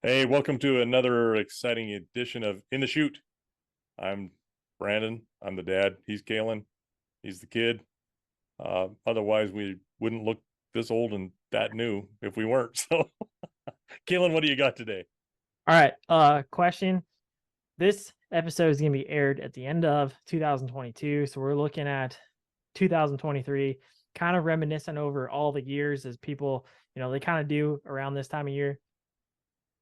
Hey, welcome to another exciting edition of In the Chute. I'm Brandon. I'm the dad. He's Kalen. He's the kid. Otherwise, we wouldn't look this old and that new if we weren't. So, Kalen, what do you got today? All right. Question. This episode is going to be aired at the end of 2022. So we're looking at 2023, kind of reminiscing over all the years as people, they kind of do around this time of year.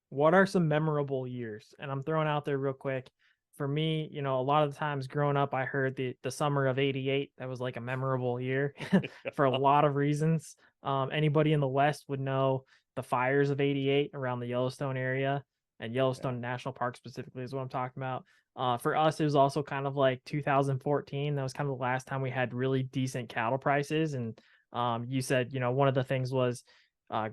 What are some memorable years? And I'm throwing out there real quick. For me, a lot of the times growing up, I heard the summer of '88. That was like a memorable year for a lot of reasons. Anybody in the West would know the fires of '88 around the Yellowstone area and Yeah, Yellowstone National Park specifically is what I'm talking about. For us, it was also kind of like 2014. That was kind of the last time we had really decent cattle prices. And you said, one of the things was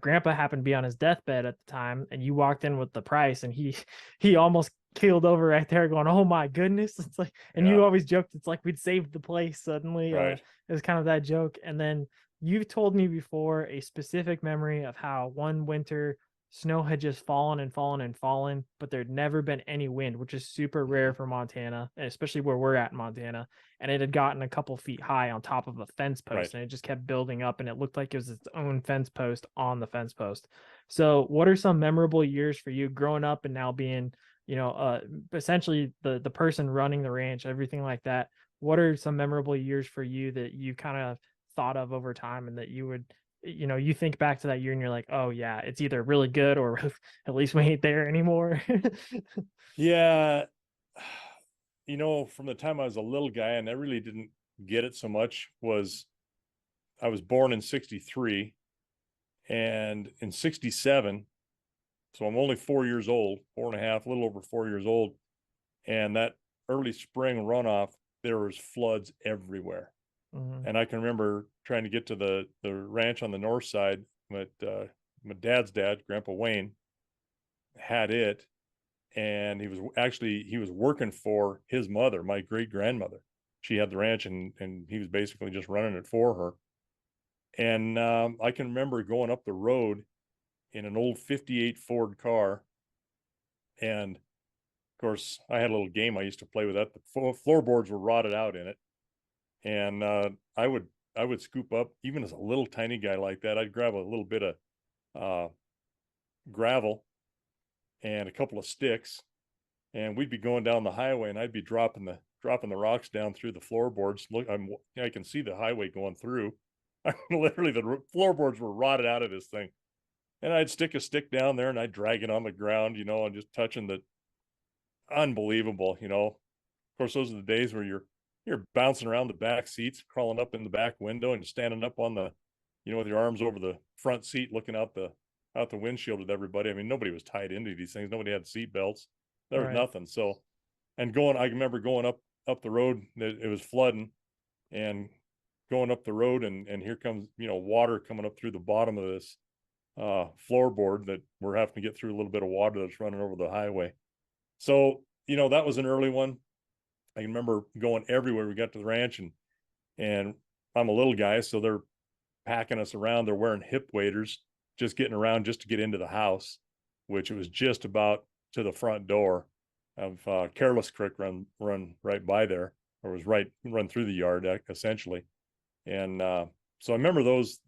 grandpa happened to be on his deathbed at the time, and you walked in with the price, and he almost keeled over right there going, oh my goodness. It's like, and yeah, you always joked it's like we'd saved the place suddenly. right. It was kind of that joke. And then you've told me before a specific memory of how one winter snow had just fallen and fallen and fallen, but there'd never been any wind, which is super Mhm. rare for Montana, and especially where we're at in Montana. And it had gotten a couple feet high on top of a fence Right. post, and it just kept building up, and it looked like it was its own fence post on the fence post. So, what are some memorable years for you growing up and now being, essentially the person running the ranch, everything like that? What are some memorable years for you that you kind of thought of over time, and that you would, you think back to that year and you're like, oh yeah, it's either really good or at least we ain't there anymore. Yeah. From the time I was a little guy, and I really didn't get it so much, was I was born in 63, and in 67, so I'm only 4 years old, four and a half, a little over 4 years old. And that early spring runoff, there was floods everywhere. Mhm. And I can remember trying to get to the ranch on the north side. But my dad's dad, Grandpa Wayne, had it, and he was working for his mother, my great grandmother. She had the ranch, and he was basically just running it for her. And I can remember going up the road in an old '58 Ford car, and of course, I had a little game I used to play with that. The floorboards were rotted out in it, and I would scoop up, even as a little tiny guy like that. I'd grab a little bit of uh, gravel and a couple of sticks, and we'd be going down the highway, and I'd be dropping the rocks down through the floorboards. Look, I can see the highway going through. Literally, the floorboards were rotted out of this thing, and I'd stick a stick down there, and I'd drag it on the ground, and just touching the unbelievable. Of course, those are the days where you're bouncing around the back seats, crawling up in the back window, and standing up on with your arms over the front seat, looking out the windshield with everybody. I mean, nobody was tied into these things. Nobody had seat belts. There was Right. nothing. So, and I remember going up the road. It was flooding, and going up the road, and here comes water coming up through the bottom of this floorboard that we're having to get through a little bit of water that's running over the highway. So, that was an early one. I remember going everywhere we got to the ranch, and I'm a little guy, so they're packing us around. They're wearing hip waders, just getting around just to get into the house, which it was just about to the front door of Careless Creek run right by there, or was right run through the yard essentially. And so I remember those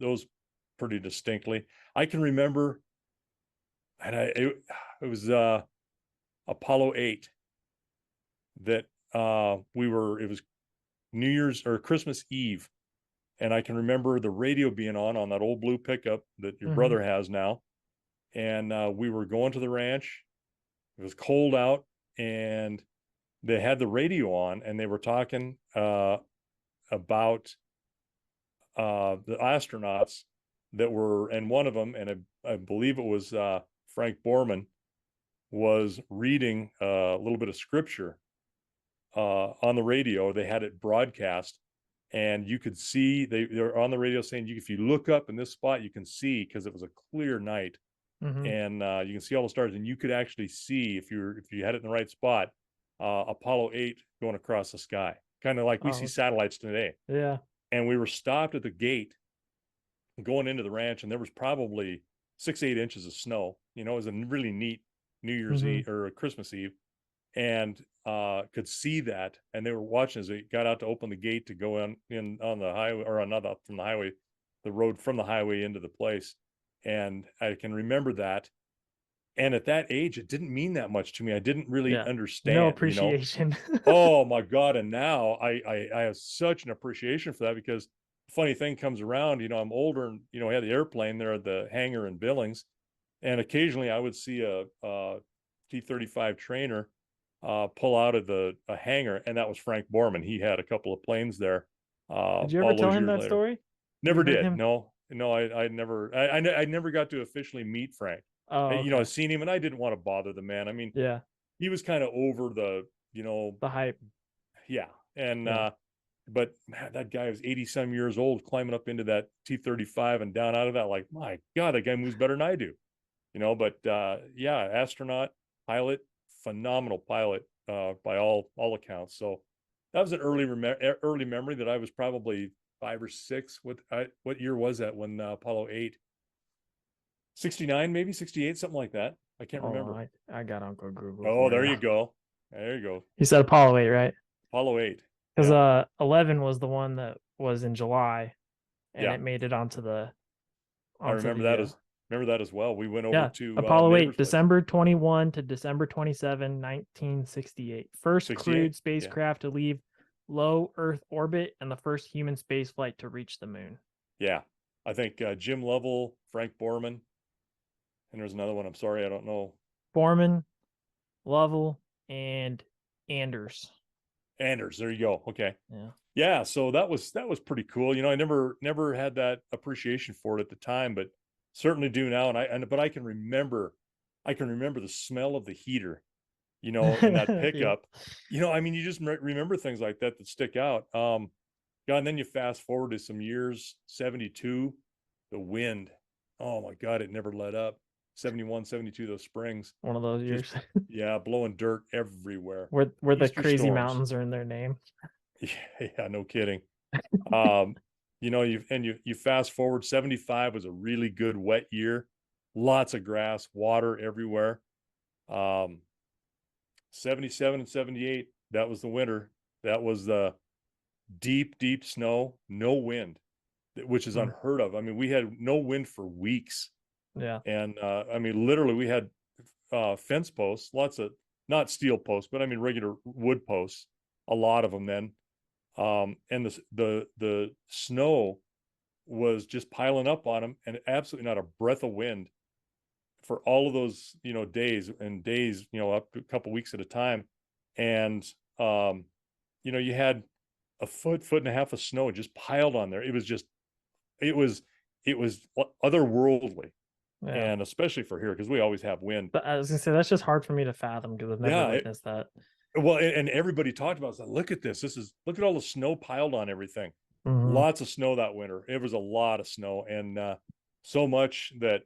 pretty distinctly. I can remember, and it was Apollo 8 that it was New Year's or Christmas Eve, and I can remember the radio being on that old blue pickup that your Hmm. brother has now. And we were going to the ranch. It was cold out, and they had the radio on, and they were talking about the astronauts that were, and one of them, and I believe it was Frank Borman, was reading a little bit of scripture on the radio. They had it broadcast, and you could see they're on the radio saying, if you look up in this spot, you can see, because it was a clear night, Hmm. and you can see all the stars, and you could actually see, if you had it in the right spot, Apollo 8 going across the sky, kind of like we see Oh, satellites today. yeah. And we were stopped at the gate going into the ranch, and there was probably 6-8 inches of snow. It was a really neat New Year's Hmm. Eve or Christmas Eve, and could see that, and they were watching as they got out to open the gate to go in on the highway, or not from the highway, the road from the highway into the place. And I can remember that. And at that age, it didn't mean that much to me. I didn't really Yeah. No understand, appreciation. Oh my God. And now I have such an appreciation for that, because funny thing comes around, I'm older, and, we had the airplane there at the hangar in Billings. And occasionally I would see a T-35 trainer pull out of a hangar. And that was Frank Borman. He had a couple of planes there Did you ever all tell those him years that later. story? You Never heard did. him? No, I never, I never got to officially meet Frank. Oh, I okay. seen him, and I didn't want to bother the man. I mean, Yeah. he was kind of over The hype. yeah. And, Yeah. but man, that guy was 80 some years old, climbing up into that T-35 and down out of that. Like, my God, that guy moves better than I do, but, yeah, astronaut, pilot, phenomenal pilot, by all accounts. So that was an early memory that I was probably 5 or 6. What year was that when Apollo 8? 69, maybe 68, something like that. I can't Hold on. remember. I got Uncle Google Oh, for there you. you go. There you go. You said Apollo 8, right? Apollo 8. Because Yeah. 11 was the one that was in July, and Yeah. it made it onto the I onto the remember that as well. We went over yeah, to Apollo 8, neighbor's place. December 21 to December 27, 1968. First 68. crewed Yeah. spacecraft to leave low Earth orbit and the first human space flight to reach the moon. Yeah. I think Jim Lovell, Frank Borman, and there's another one. I'm sorry, I don't know. Borman, Lovell, and Anders. Anders, there you go. Okay. Yeah. Yeah, so that was pretty cool. I never had that appreciation for it at the time, but certainly do now. But I can remember the smell of the heater, in that Yeah. pickup. I mean, you just remember things like that stick out. God, and then you fast forward to some years, 72, the wind. Oh my God, it never let up. 71, 72, those springs. One of those Just, years. yeah, blowing dirt everywhere. where the Easter crazy storms. mountains are in their name. Yeah, no kidding. Um, you fast forward, 75 was a really good wet year. Lots of grass, water everywhere. Um, 77 and 78, that was the winter. That was the deep snow, no wind, which is unheard of. I mean, we had no wind for weeks. Yeah. And I mean, literally we had fence posts, lots of, not steel posts, but I mean regular wood posts, a lot of them then. And the snow was just piling up on them, and absolutely not a breath of wind for all of those days, up to a couple weeks at a time. And you had a foot and a half of snow just piled on there. It was it was otherworldly. Yeah. And especially for here, because we always have wind. But I was gonna say that's just hard for me to fathom because I've never Yeah, witnessed that. well, and everybody talked about it. Like, look at this. Look at all the snow piled on everything. Mhm. Lots of snow that winter. It was a lot of snow, and so much that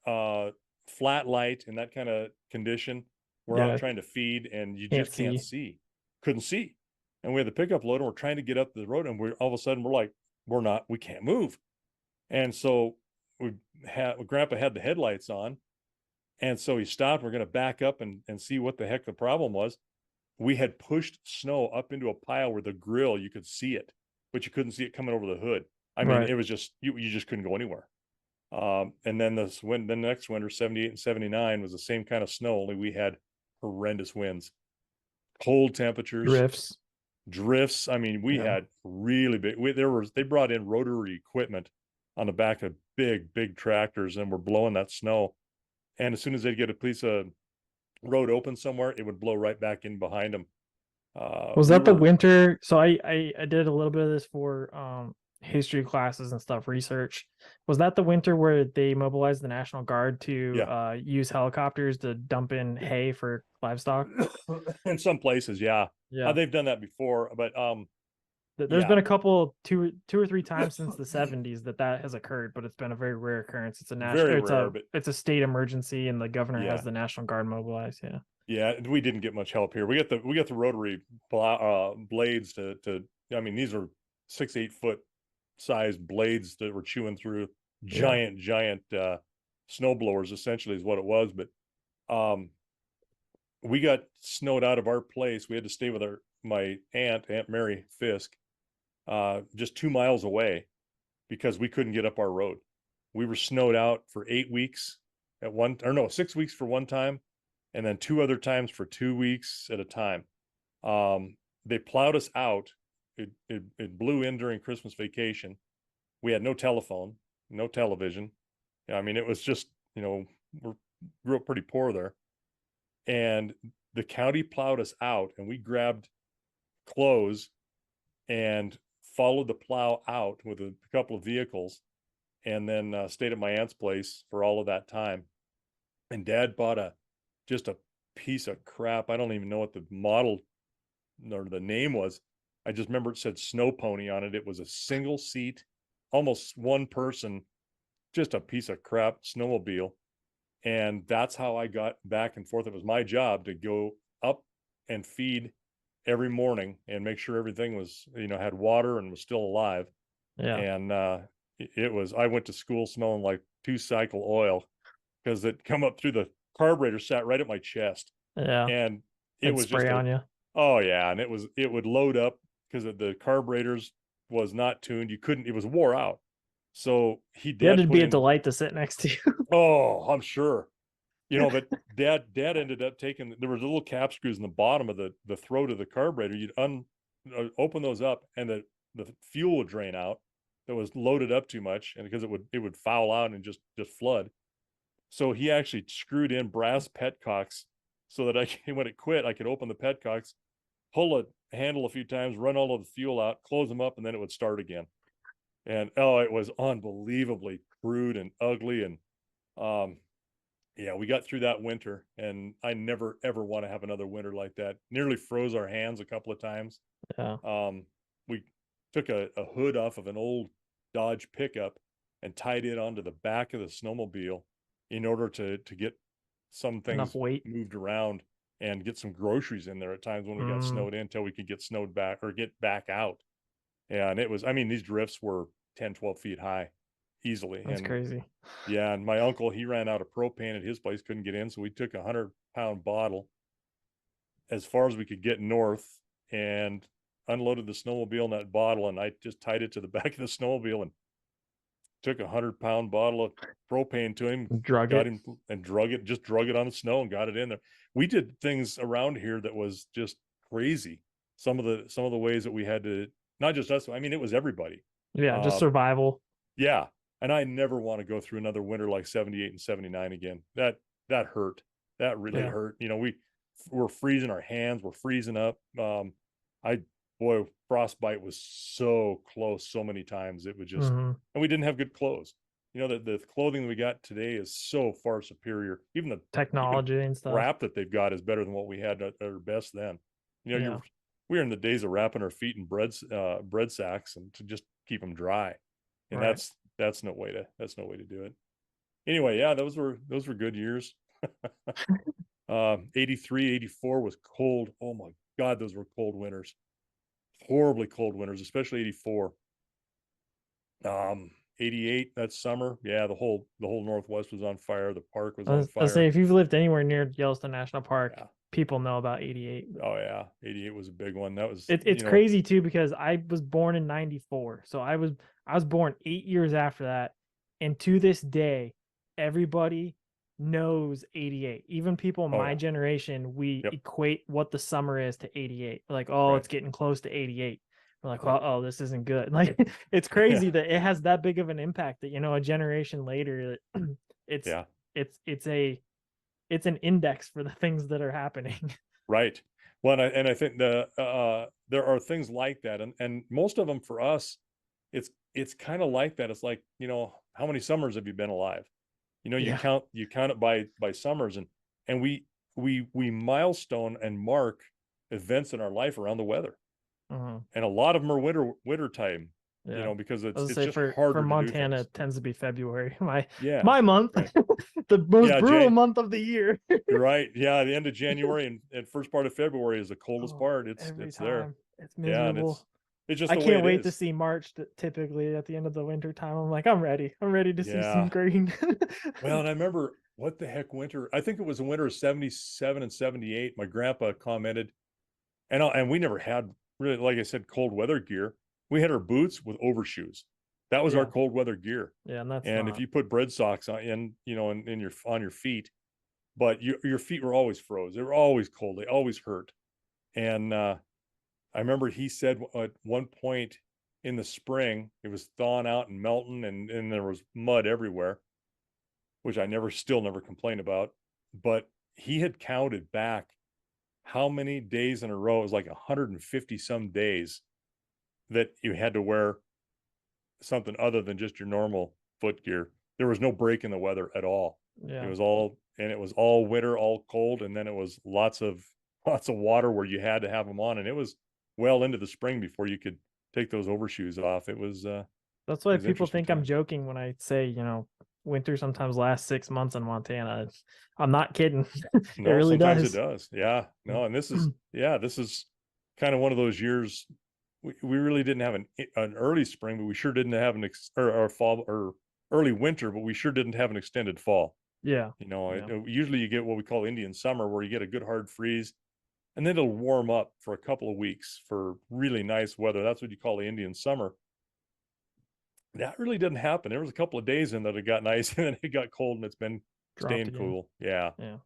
flat light in that kind of condition, we're out Yeah, trying to feed, and you can't just can't see. see. Couldn't see. And we had the pickup loader, and we're trying to get up the road, and we're all of a sudden we're like, we can't move. And so Grandpa had the headlights on, and so he stopped. We're going to back up and see what the heck the problem was. We had pushed snow up into a pile where the grill, you could see it, but you couldn't see it coming over the hood. I mean, Right. it was just, you just couldn't go anywhere. And then the next winter, 78 and 79, was the same kind of snow, only we had horrendous winds, cold temperatures, Drifts. I mean, we Yeah. had really big, they brought in rotary equipment on the back of big tractors, and were blowing that snow. And as soon as they'd get a piece of road open somewhere, it would blow right back in behind them. Was We that the were, winter? So I did a little bit of this for history classes and stuff, research. Was that the winter where they mobilized the National Guard to yeah, use helicopters to dump in hay for livestock? in some places, yeah, Yeah. they've done that before, but There's yeah, been a couple two or three times since the 70s that has occurred, but it's been a very rare occurrence. It's a very national rare, but it's a state emergency and the governor has yeah, the National Guard mobilized. Yeah. yeah, we didn't get much help here. We got the rotary blades to. I mean, these are 6-8 foot size blades that were chewing through Yeah. giant snow blowers. Essentially, is what it was. But we got snowed out of our place. We had to stay with my Aunt Mary Fisk, just 2 miles away because we couldn't get up our road. We were snowed out for 8 weeks at one, or no, 6 weeks for one time, and then two other times for 2 weeks at a time. They plowed us out. It blew in during Christmas vacation. We had no telephone, no television. I mean, it was just, we grew up pretty poor there. And the county plowed us out, and we grabbed clothes and followed the plow out with a couple of vehicles, and then stayed at my aunt's place for all of that time. And Dad bought just a piece of crap. I don't even know what the model or the name was. I just remember it said Snow Pony on it. It was a single seat, almost one person, just a piece of crap snowmobile. And that's how I got back and forth. It was my job to go up and feed every morning and make sure everything was, had water and was still alive. Yeah. And I went to school smelling like 2-cycle oil because it come up through the carburetor, sat right at my chest. Yeah. And it It'd was spray just on you. oh yeah. And it would load up because the carburetors was not tuned. It was wore out. So You had Dad to put be a in, delight to sit next to you. oh, I'm sure. But dad ended up taking, there was little cap screws in the bottom of the throat of the carburetor. You'd open those up, and the fuel would drain out that was loaded up too much, and because it would foul out and just flood. So he actually screwed in brass petcocks so that when it quit, I could open the petcocks, pull a handle a few times, run all of the fuel out, close them up, and then it would start again. And oh, it was unbelievably crude and ugly. And yeah, we got through that winter, and I never ever want to have another winter like that. Nearly froze our hands a couple of times. Yeah. We took a hood off of an old Dodge pickup and tied it onto the back of the snowmobile in order to get some Enough things weight. moved around and get some groceries in there at times when we got snowed in, until we could get snowed back or get back out. And it was, I mean, these drifts were 10, 12 feet high easily. That's And crazy. yeah, and my uncle, he ran out of propane at his place, couldn't get in, so we took a 100-pound bottle as far as we could get north and unloaded the snowmobile in that bottle, and I just tied it to the back of the snowmobile and took a 100-pound bottle of propane to him, Drug got it. him and drug it on the snow and got it in there. We did things around here that was just crazy. Some of the ways that we had to, not just us, I mean, it was everybody. Yeah, just survival. Yeah. And I never want to go through another winter like 78 and 79 again. That hurt. That really hurt. We're freezing our hands, we're freezing up. Boy, frostbite was so close so many times. It was just, and we didn't have good clothes. The clothing that we got today is so far superior. Even technology and stuff. Wrap that they've got is better than what we had at our best then. We were in the days of wrapping our feet in bread sacks and to just keep them dry. And that's no way to do it. Anyway, yeah, those were good years. 83, 84 was cold. Oh my God, those were cold winters. Horribly cold winters, especially 84. 88, that summer, yeah, the whole Northwest was on fire. The park was on fire. I say, if you've lived anywhere near Yellowstone National Park, people know about 88. Oh yeah, 88 was a big one. That was it's crazy too, because I was born in 94, so I was born 8 years after that, and to this day, everybody knows 88. Even people in my generation, we equate what the summer is to 88. Like, oh, it's getting close to 88. We're like, well, oh, this isn't good. Like, it's crazy that it has that big of an impact that, a generation later, it's an index for the things that are happening. Right. Well, and I think there are things like that, and most of them for us, it's kind of like that. It's like, how many summers have you been alive? You count it by summers, and we milestone and mark events in our life around the weather. And a lot of them are winter time, because it's just harder for to Montana. do things. It tends to be February. My month, the most brutal month of the year. You're right. Yeah, the end of January and first part of February is the coldest part. It's there. It's miserable. It's just I can't wait to see March. Typically at the end of the winter time, I'm like, I'm ready. I'm ready to see some green. Well, and I remember what the heck winter? I think it was a winter of 77 and 78. My grandpa commented, and we never had really, like I said, cold weather gear. We had our boots with overshoes. That was our Yeah. cold weather gear. Yeah. And that's And if not, you put bread socks on in your on your feet, but your feet were always froze. They were always cold. They always hurt. And I remember he said at one point in the spring, it was thawing out and melting, and there was mud everywhere, which I still never complain about. But he had counted back how many days in a row. It was like 150 some days that you had to wear something other than just your normal foot gear. There was no break in the weather at all. It yeah. was all winter, all cold, and then it was lots of water where you had to have them on, and it was well into the spring before you could take those overshoes off. That's It why was people interesting think I'm times. joking when I say, winter sometimes lasts 6 months in Montana. I'm not kidding. It No, really sometimes it does. does. Yeah, no, and this is kind of one of those years. We really didn't have an early spring, but we sure didn't have or fall or early winter, but we sure didn't have an extended fall. Yeah. Yeah. Usually you get what we call Indian summer, where you get a good hard freeze, and then it'll warm up for a couple of weeks for really nice weather. That's what you call the Indian summer. That really didn't happen. There was a couple of days in that it got nice, and then it got cold, and it's been Dropped staying again. cool. Yeah. Yeah.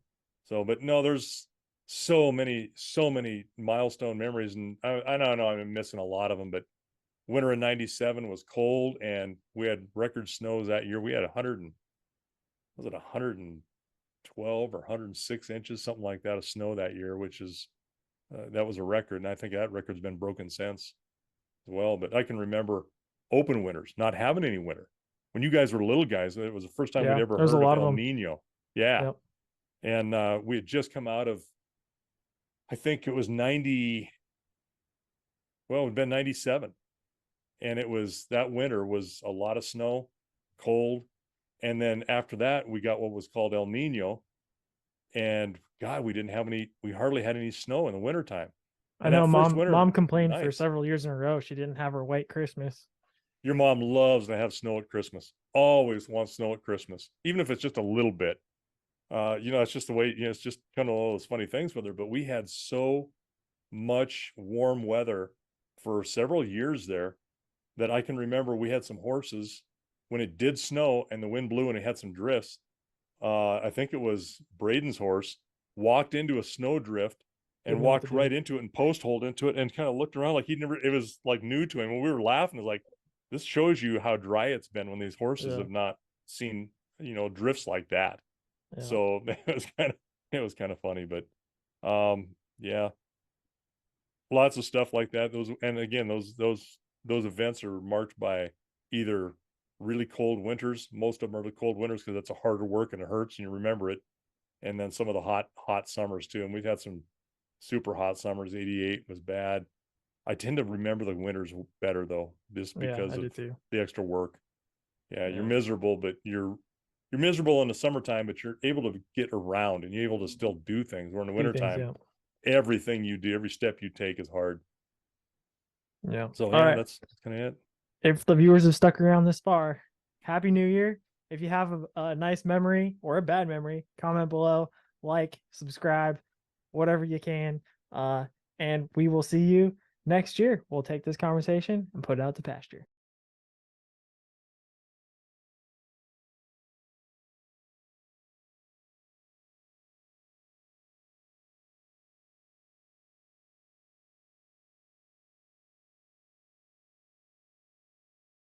So, but no, there's so many milestone memories, and I know I'm missing a lot of them. But winter in '97 was cold, and we had record snows that year. We had 100 and was it 112 or 106 inches, something like that, of snow that year, which is that was a record, and I think that record's been broken since as well. But I can remember open winters, not having any winter. When you guys were little guys, it was the first time we'd Yeah. ever There's a heard of lot of El them. Nino. Yeah, Yep. and we had just come out of, I think it was 90. Well, it'd been 97, and it was that winter was a lot of snow, cold, and then after that we got what was called El Nino, and God, we hardly had any snow in the wintertime. I And know that first winter mom was complained for nice. several years in a row she didn't have her white Christmas. Your mom loves to have snow at Christmas. Always wants snow at Christmas, even if it's just a little bit. It's just the way, it's just kind of all those funny things with her. But we had so much warm weather for several years there that I can remember we had some horses when it did snow and the wind blew and it had some drifts. I think it was Braden's horse walked into a snow drift and Didn't know what to walked do. right into it and post holed into it and kind of looked around like it was like new to him. When we were laughing, it was like, this shows you how dry it's been when these horses Yeah. have not seen, drifts like that. Yeah. So it was kind of funny, but yeah, lots of stuff like that. And again, those events are marked by either really cold winters. Most of them are the cold winters because it's a harder work and it hurts and you remember it. And then some of the hot summers too. And we've had some super hot summers. 88 was bad. I tend to remember the winters better though, just Yeah, because I do of too. the extra work. Yeah, you're Yeah. miserable, but you're miserable in the summertime, but you're able to get around and you're able to still do things. Where in the Do things, wintertime, yeah. everything you do, every step you take is hard. Yeah. So All yeah, right. that's kind of it. If the viewers have stuck around this far, Happy New Year. If you have a nice memory or a bad memory, comment below, like, subscribe, whatever you can. And we will see you next year. We'll take this conversation and put it out to pasture.